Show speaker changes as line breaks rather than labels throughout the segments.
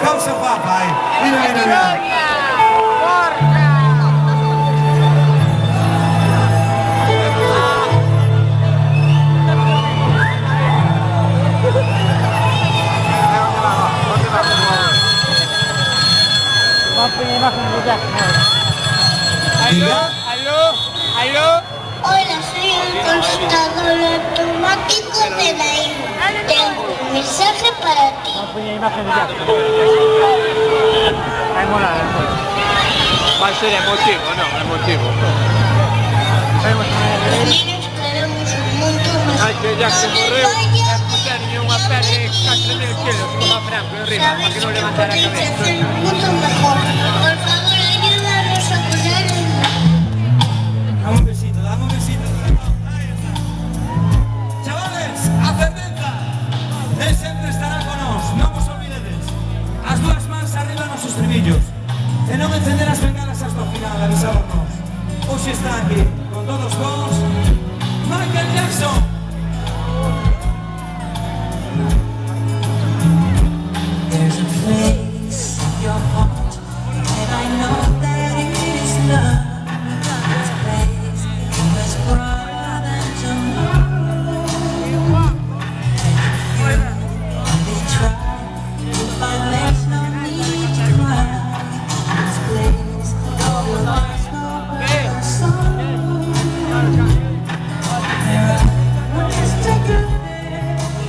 Cosa fa, pai? Mira, mira, mira.
Hola, soy el consultador automático de la isla. Tengo un mensaje para ti.
Va a ser emotivo, no, emotivo.
Los niños queremos un mundo más.
Ai, que ya se morreu, puseronlle unha pele de 4.000 kilos como a Franco arriba, para que non levantara a cabeza.
hacer un mundo mejor. Por favor, ayúdanos a poner el...
Dame un besito, dame un besito. Ahí está. Chavales, a ferventa. Él sempre estará con nós, non vos olvidedes. As dúas mans arriba nos estribillos. E non encender as bengalas hasta o final, avisámonos. Hoxe está aquí, con todos vos, Michael Jackson.
There's a place in your heart, and I know that it is love. This place is brighter than tomorrow. And they try to find there's no need to cry. This place belongs no other sorrow. There are ways to go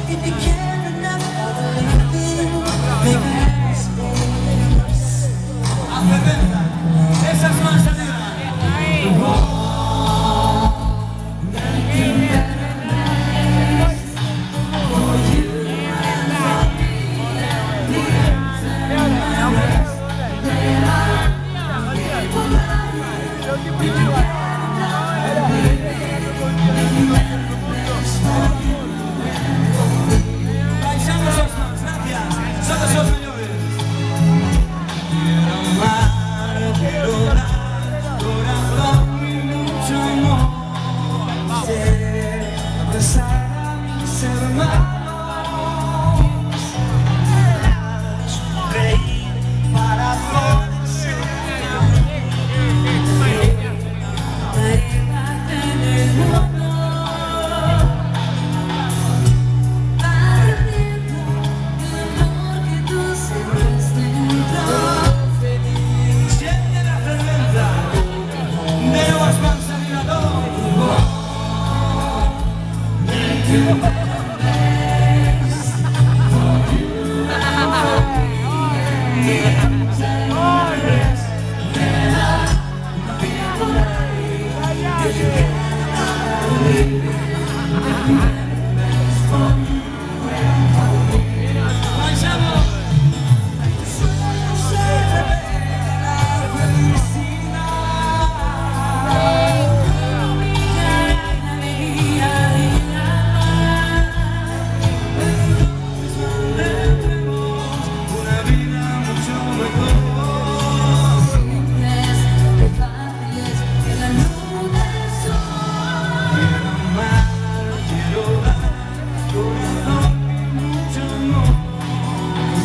if you care enough for the living. Make a space.
A ferventa. Esas mans arriba. Baixamos as mans, gracias. Son os mellores. Quiero amar, quiero dar corazón y mucho amor. Ser, abrazar a mis hermanos. Reír para poder ser siente la ferventa. De nuevas mans arriba todo. Baixamos. Una vida mucho mejor. Quiero amar, quiero dar corazón y mucho amor.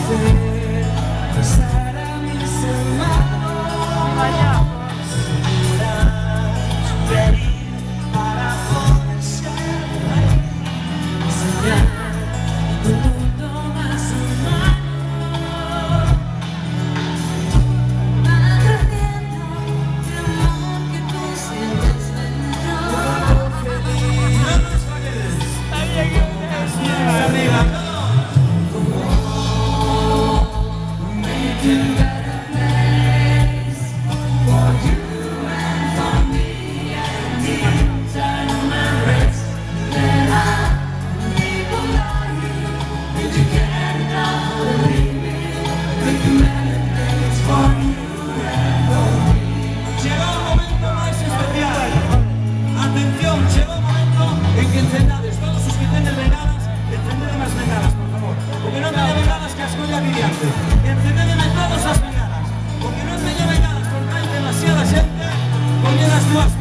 Ser, besar a mis hermanos. Segurar, reír para poder ser feliz.
Soñar un mundo más humano. Agradeciendo el amor que tú sientes dentro.
No nos falles. Las manos arriba.
Making better place for you and for me and the eternal race that I people like you. Did you get enough believe me? Making better place for you and for me.
Llegó el momento más especial. Atención, llegó el momento en que encendades todos os que teñen bengalas, encendedme as bengalas, por favor. Porque non teña bengalas que as colla adiante. Encendedme todas as bengalas. Porque non teña bengalas porque hai demasiada xente. Coñed as dúas